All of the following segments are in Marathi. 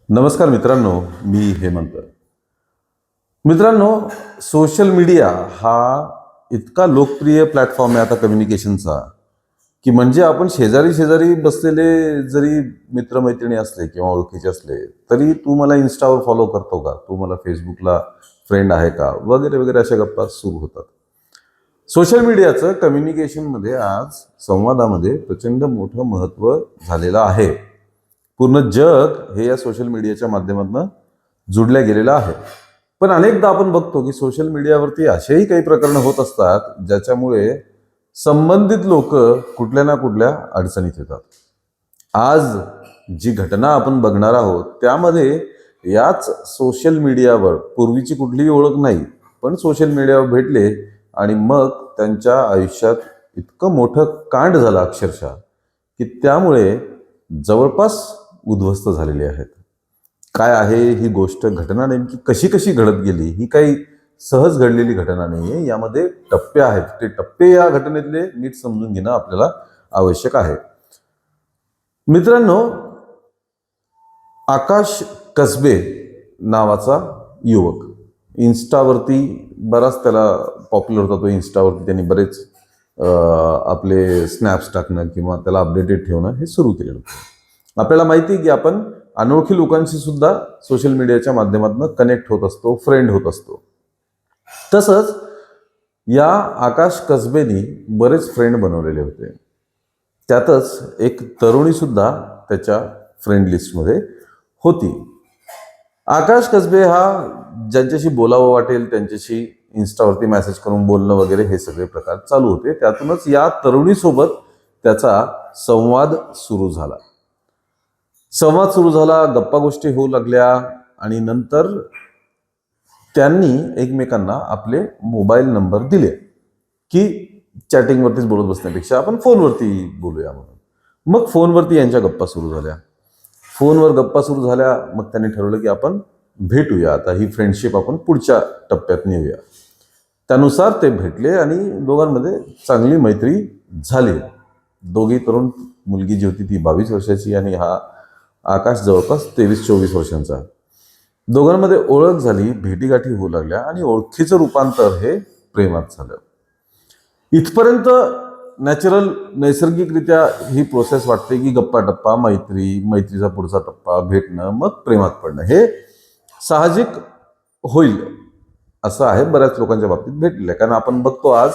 नमस्कार मित्रांनो, मी हेमंत. मित्रांनो, सोशल मीडिया हा इतका लोकप्रिय प्लॅटफॉर्म आहे आता कम्युनिकेशनचा, की म्हणजे आपण शेजारी शेजारी बसलेले जरी मित्रमैत्रिणी असले किंवा ओळखीचे असले, तरी तू मला इन्स्टावर फॉलो करतो का, तू मला फेसबुकला फ्रेंड आहे का, वगैरे वगैरे अशा गप्पा सुरू होतात. सोशल मीडियाचं कम्युनिकेशनमध्ये आज संवादामध्ये प्रचंड मोठं महत्त्व झालेलं आहे. पूर्ण जग हे या सोशल मीडियाच्या माध्यमातून जुडल्या गेलेलं आहे. पण अनेकदा आपण बघतो की सोशल मीडियावरती असेही काही प्रकरणं होत असतात ज्याच्यामुळे संबंधित लोक कुठल्या ना कुठल्या अडचणीत येतात. आज जी घटना आपण बघणार आहोत त्यामध्ये याच सोशल मीडियावर पूर्वीची कुठलीही ओळख नाही, पण सोशल मीडियावर भेटले आणि मग त्यांच्या आयुष्यात इतकं मोठं कांड झालं अक्षरशः, की त्यामुळे जवळपास उद्ध्वस्त झालेले आहेत. काय आहे ही गोष्ट, घटना नेमकी कशी कशी घडत गेली, ही काही सहज घडलेली घटना नाहीये. यामध्ये टप्पे आहेत. ते टप्पे या घटनेतले नीट समजून घेणं आपल्याला आवश्यक आहे. मित्रांनो, आकाश कसबे नावाचा युवक इन्स्टावरती बराच त्याला पॉप्युलर होता. तो इन्स्टावरती त्यांनी बरेच आपले स्नॅप्स टाकणं किंवा त्याला अपडेटेड ठेवणं हे सुरू केलेलं होतं. आपल्याला माहिती आहे की आपण अनोळखी लोकांशी सुद्धा सोशल मीडियाच्या माध्यमातून कनेक्ट होत असतो, फ्रेंड होत असतो. तसंच या आकाश कसबेनी बरेच फ्रेंड बनवलेले होते. त्यातच एक तरुणी सुद्धा त्याच्या फ्रेंड लिस्टमध्ये होती. आकाश कसबे हा ज्यांच्याशी बोलावं वाटेल त्यांच्याशी इन्स्टावरती मेसेज करून बोलणं वगैरे हे सगळे प्रकार चालू होते. त्यातूनच या तरुणीसोबत त्याचा संवाद सुरू झाला. गप्पा गोष्टी होऊ लागल्या आणि नंतर त्यांनी एकमेकांना आपले मोबाईल नंबर दिले की चॅटिंगवरतीच बोलत बसण्यापेक्षा आपण फोनवरती बोलूया म्हणून. मग फोनवरती यांच्या गप्पा सुरू झाल्या. मग त्यांनी ठरवलं की आपण भेटूया, आता ही फ्रेंडशिप आपण पुढच्या टप्प्यात नेऊया. त्यानुसार ते भेटले आणि दोघांमध्ये चांगली मैत्री झाली. दोघी तरुण, मुलगी जी होती ती 22 वर्षाची आणि हा आकाश जवळपास 23-24 वर्षांचा. दोघांमध्ये ओळख झाली, भेटीगाठी होऊ लागल्या आणि ओळखीचं रूपांतर हे प्रेमात झालं. इथपर्यंत नॅचरल, नैसर्गिकरित्या ही प्रोसेस वाटते की गप्पा टप्पा, मैत्रीचा पुढचा टप्पा, भेटणं, मग प्रेमात पडणं, हे साहजिक होईल असं आहे. बऱ्याच लोकांच्या बाबतीत भेटलेलं आहे. कारण आपण बघतो आज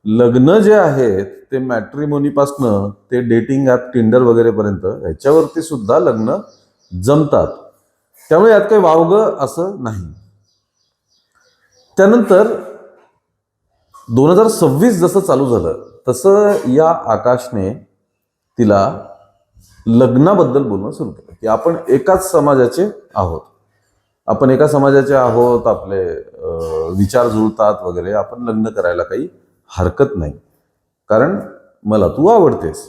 लग्न जे आहेत ते मॅट्रिमोनीपासनं ते डेटिंग ॲप टिंडर वगैरेपर्यंत ह्याच्यावरती सुद्धा लग्न जमतात. त्यामुळे यात काही वावगं असं नाही. त्यानंतर 2026 जसं चालू झालं तसं या आकाशने तिला लग्नाबद्दल बोलणं सुरू केलं की आपण एकाच समाजाचे आहोत, आपले विचार जुळतात वगैरे, आपण लग्न करायला काही हरकत नाही, कारण मला तू आवडतेस.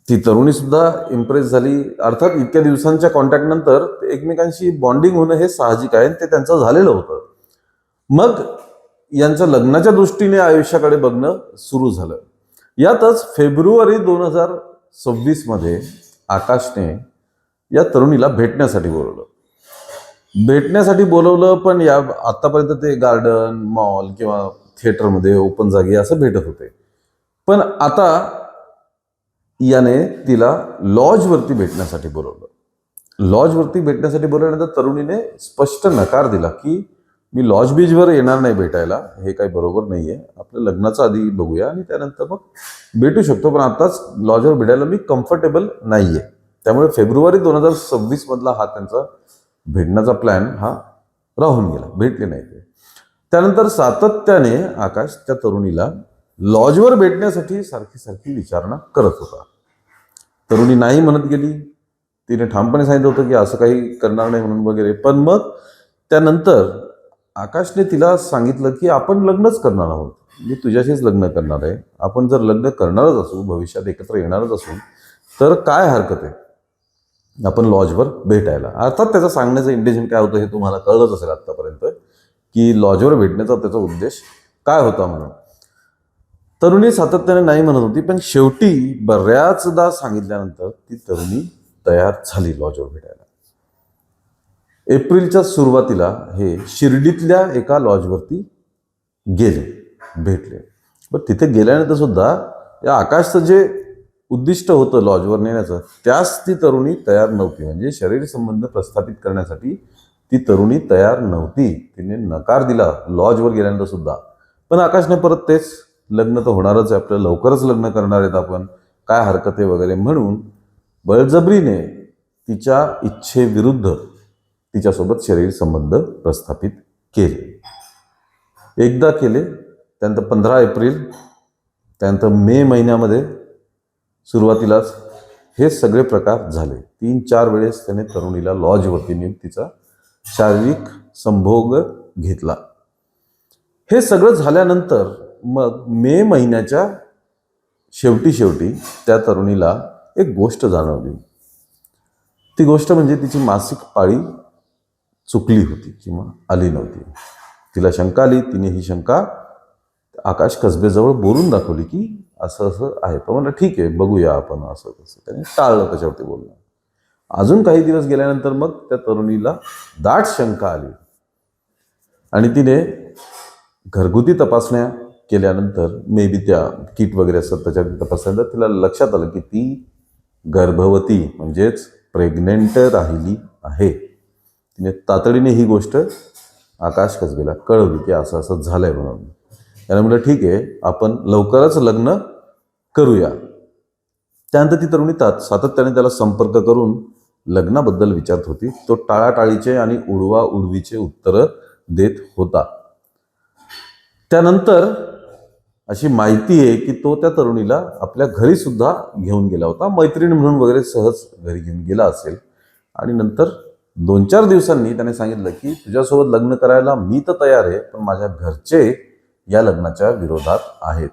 ती तरुणी सुद्धा इम्प्रेस झाली. अर्थात इतक्या दिवसांच्या कॉन्टॅक्ट नंतर एकमेकांशी बॉन्डिंग होणं हे साहजिक आहे, ते त्यांचं झालेलं होतं. मग यांचं लग्नाच्या दृष्टीने आयुष्याकडे बघणं सुरू झालं. यातच फेब्रुवारी 2026 मध्ये आकाशने या तरुणीला भेटण्यासाठी बोलवलं. पण या आतापर्यंत ते गार्डन, मॉल किंवा थिएटरमध्ये, ओपन जागी असं भेटत होते. पण आता याने तिला लॉजवरती भेटण्यासाठी बोलवल्यानंतर तरुणीने स्पष्ट नकार दिला की मी लॉज बीचवर येणार नाही भेटायला, हे काही बरोबर नाहीये, आपलं लग्नाचं आधी बघूया आणि त्यानंतर मग भेटू शकतो, पण आताच लॉजवर भेटायला मी कम्फर्टेबल नाहीये. त्यामुळे फेब्रुवारी 2026 मधला हा त्यांचा भेटण्याचा प्लॅन हा राहून गेला, भेटले नाही ते. त्यानंतर सातत्याने आकाश त्या तरुणीला लॉजवर भेटण्यासाठी सारखी विचारणा करत होता. तरुणी नाही म्हणत गेली. तिने ठामपणे सांगितलं होतं की असं काही करणार नाही म्हणून वगैरे. पण मग त्यानंतर आकाशने तिला सांगितलं की आपण लग्नच करणार आहोत, मी तुझ्याशीच लग्न करणार आहे, आपण जर लग्न करणारच असू, भविष्यात एकत्र येणारच असू, तर काय हरकत आहे आपण लॉजवर भेटायला. अर्थात त्याचं सांगण्याचं इंटेन्शन काय होतं हे तुम्हाला कळलंच असेल आतापर्यंत, की लॉजवर भेटण्याचा त्याचा उद्देश काय होता म्हणून. तरुणी सातत्याने नाही म्हणत होती, पण शेवटी बऱ्याचदा सांगितल्यानंतर ती तरुणी तयार झाली लॉजवर भेटायला. एप्रिलच्या सुरुवातीला हे शिर्डीतल्या एका लॉजवरती गेले, भेटले. पण तिथे गेल्यानंतर सुद्धा या आकाशचं जे उद्दिष्ट होतं लॉजवर नेण्याचं, त्यास ती तरुणी तयार नव्हती. म्हणजे शरीर संबंध प्रस्थापित करण्यासाठी ती तरुणी तयार नव्हती. तिने नकार दिला लॉजवर गेल्यानंतर सुद्धा. पण आकाशने परत तेच, लग्न तर होणारच आहे आपलं, लवकरच लग्न करणार आहेत आपण, काय हरकत आहे वगैरे म्हणून बळजबरीने तिच्या इच्छेविरुद्ध तिच्यासोबत शरीर संबंध प्रस्थापित केले. एकदा केले, त्यानंतर 15 एप्रिल, त्यानंतर मे महिन्यामध्ये सुरुवातीलाच हे सगळे प्रकार झाले. 3-4 वेळेस त्याने तरुणीला लॉजवरती नेऊन तिचा शारीरिक संभोग घेतला. हे सगळं झाल्यानंतर मग मे महिन्याच्या शेवटी त्या तरुणीला एक गोष्ट जाणवली. ती गोष्ट म्हणजे तिची मासिक पाळी चुकली होती किंवा आली नव्हती. तिला शंका आली. तिने ही शंका आकाश कसबेजवळ बोलून दाखवली की असं असं आहे. तो म्हणला ठीक आहे, बघूया आपण, असं तसं. त्याने टाळलं त्याच्यावरती बोलणं. अजून काही दिवस गेल्यानंतर मग त्या तरुणीला दाट शंका आली आणि तिने घरगुती तपासण्या केल्यानंतर, मे बी त्या किट वगैरे असतात त्याच्या तपासल्यानंतर तिला लक्षात आलं की ती गर्भवती म्हणजेच प्रेग्नेंट राहिली आहे. तिने तातडीने ही गोष्ट आकाश कसबेला कळवली की असं असं झालंय म्हणून. त्याने म्हटलं ठीक आहे, आपण लवकरच लग्न करूया. त्यानंतर ती तरुणी सातत्याने त्याला संपर्क करून लग्नाबद्दल विचारत होती. तो टाळाटाळीचे आणि उडवा उडवीचे उत्तरं देत होता. त्यानंतर अशी माहिती आहे की तो त्या तरुणीला आपल्या घरी सुद्धा घेऊन गेला होता, मैत्रीण म्हणून वगैरे सहज घरी घेऊन गेला असेल. आणि नंतर 2-4 दिवसांनी त्याने सांगितलं की तुझ्यासोबत लग्न करायला मी तर तयार आहे, पण माझ्या घरचे या लग्नाच्या विरोधात आहेत.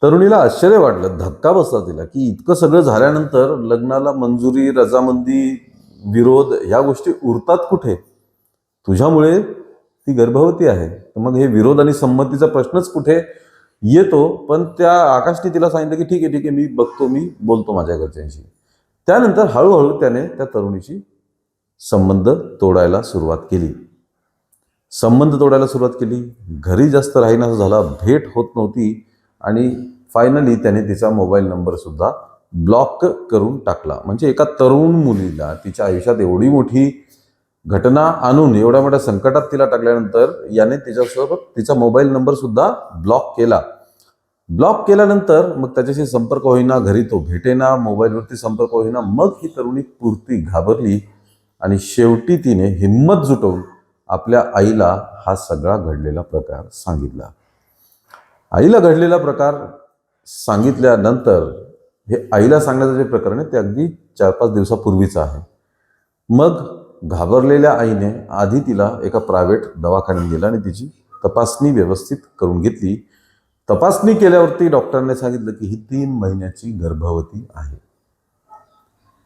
तरुणीला आश्चर्य वाटलं, धक्का बसला तिला की इतकं सगळं झाल्यानंतर लग्नाला मंजुरी, रजामंदी, विरोध ह्या गोष्टी उरतात कुठे? तुझ्यामुळे ती गर्भवती आहे, तर मग हे विरोध आणि संमतीचा प्रश्नच कुठे येतो? पण त्या आकाशने तिला सांगितलं की ठीक आहे, मी बघतो, मी बोलतो माझ्या घरच्यांशी. त्यानंतर हळूहळू त्याने त्या तरुणीशी संबंध तोडायला सुरुवात केली. घरी जास्त राहीनासं झाला, भेट होत नव्हती आणि फायनली त्याने तिचा मोबाईल नंबर सुद्धा ब्लॉक करून टाकला. म्हणजे एका तरुण मुलीला तिच्या आयुष्यात एवढी मोठी घटना आणून एवढ्या मोठ्या संकटात तिला टाकल्यानंतर याने तिच्यासोबत तिचा मोबाईल नंबर सुद्धा ब्लॉक केला. ब्लॉक केल्यानंतर मग त्याच्याशी संपर्क होईना, घरी तो भेटेना, मोबाईलवरती संपर्क होईना. मग ही तरुणी पुरती घाबरली आणि शेवटी तिने हिंमत जुटवून आपल्या आईला हा सगळा घडलेला प्रकार सांगितला. आईला घडलेला प्रकार सांगितल्यानंतर, हे आईला सांगण्याचं जे प्रकरण आहे ते अगदी 4-5 दिवसापूर्वीचं आहे. मग घाबरलेल्या आईने आधी तिला एका प्रायव्हेट दवाखान्यात गेला आणि तिची तपासणी व्यवस्थित करून घेतली. तपासणी केल्यावरती डॉक्टरने सांगितलं की ही 3 महिन्याची गर्भवती आहे.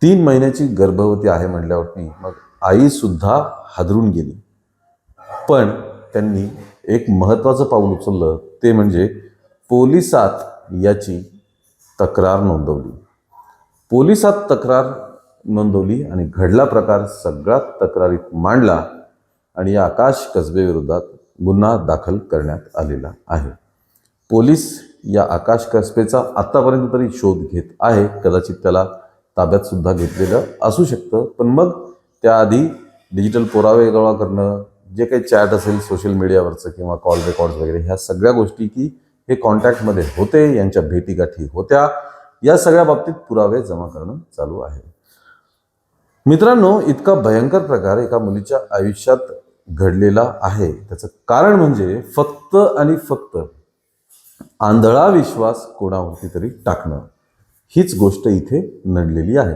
3 महिन्याची गर्भवती आहे म्हटल्यावरती मग आई सुद्धा हादरून गेली. पण त्यांनी एक महत्त्वाचं पाऊल उचललं, ते म्हणजे पोलिसात याची तक्रार नोंदवली. पोलिसात तक्रार नोंदवली आणि घडला प्रकार सगळा तक्रारीत मांडला आणि या आकाश कसबे विरोधात गुन्हा दाखल करण्यात आलेला आहे. पोलीस या आकाश कसबेचा आत्तापर्यंत तरी शोध घेत आहे. कदाचित त्याला ताब्यात सुद्धा घेतलेलं असू शकतं. पण मग त्याआधी डिजिटल पुरावे गोळा करणं, जे काही चॅट असेल सोशल मीडियावरचं किंवा कॉल रेकॉर्ड्स वगैरे, ह्या सगळ्या गोष्टी की हे कॉन्टॅक्टमध्ये होते, यांच्या भेटीगाठी होत्या, या सगळ्या बाबतीत पुरावे जमा करणं चालू आहे. मित्रांनो, इतका भयंकर प्रकार एका मुलीच्या आयुष्यात घडलेला आहे. त्याचं कारण म्हणजे फक्त आणि फक्त आंधळा विश्वास कोणावरती तरी टाकणं, हीच गोष्ट इथे नडलेली आहे.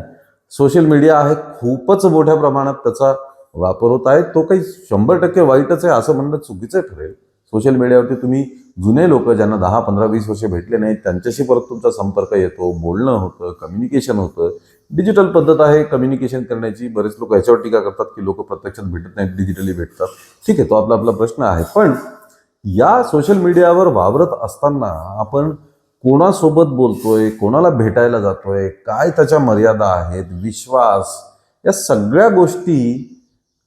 सोशल मीडिया आहे, खूपच मोठ्या प्रमाणात त्याचा वापर होत आहे. तो काही 100% वाईटच आहे असं म्हणणं चुकीचं ठरेल. सोशल मीडियावरती तुम्ही जुने लोक ज्यांना 10, 15, 20 वर्षे भेटले नाहीत त्यांच्याशी परत तुमचा संपर्क येतो, बोलणं होतं, कम्युनिकेशन होतं. डिजिटल पद्धत आहे कम्युनिकेशन करण्याची. बरेच लोक याच्यावर टीका करतात की लोक प्रत्यक्षात भेटत नाहीत, डिजिटली भेटतात. ठीक आहे, तो आपला आपला प्रश्न आहे. पण या सोशल मीडियावर वावरत असताना आपण कोणासोबत बोलतोय, कोणाला भेटायला जातोय, काय त्याच्या मर्यादा आहेत, विश्वास, या सगळ्या गोष्टी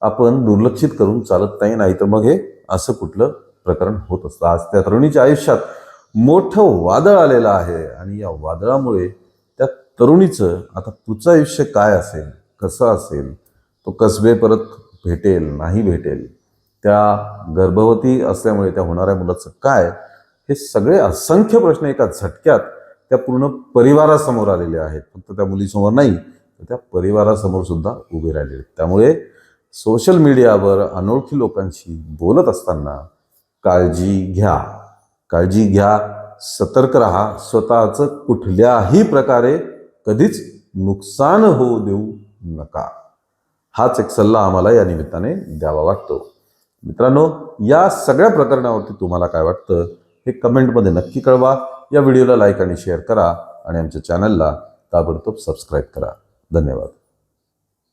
आपण दुर्लक्षित करून चालत नाही, नाहीतर मग हे असं कुठलं प्रकरण होत असतं. आज त्या तरुणीच्या आयुष्यात मोठं वादळ आलेलं आहे आणि या वादळामुळे त्या तरुणीचं आता पुढचं आयुष्य काय असेल, कसं असेल, तो कसबे परत भेटेल नाही भेटेल, त्या गर्भवती असल्यामुळे त्या होणाऱ्या मुलाचं काय, हे सगळे असंख्य प्रश्न एका झटक्यात त्या पूर्ण परिवारासमोर आलेले आहेत. फक्त त्या मुलीसमोर नाही तर त्या परिवारासमोर सुद्धा उभे राहिलेले आहेत. त्यामुळे सोशल मीडियावर अनोळखी लोकांशी बोलत असताना काळजी घ्या, सतर्क राहा, स्वतःचं कुठल्याही प्रकारे कधीच नुकसान होऊ देऊ नका. हाच एक सल्ला आम्हाला या निमित्ताने द्यावा वाटतो. मित्रांनो, या सगळ्या प्रकरणावरती तुम्हाला काय वाटतं हे कमेंटमध्ये नक्की कळवा. या व्हिडिओला लाईक आणि शेअर करा आणि आमच्या चॅनलला ताबडतोब सबस्क्राईब करा. धन्यवाद.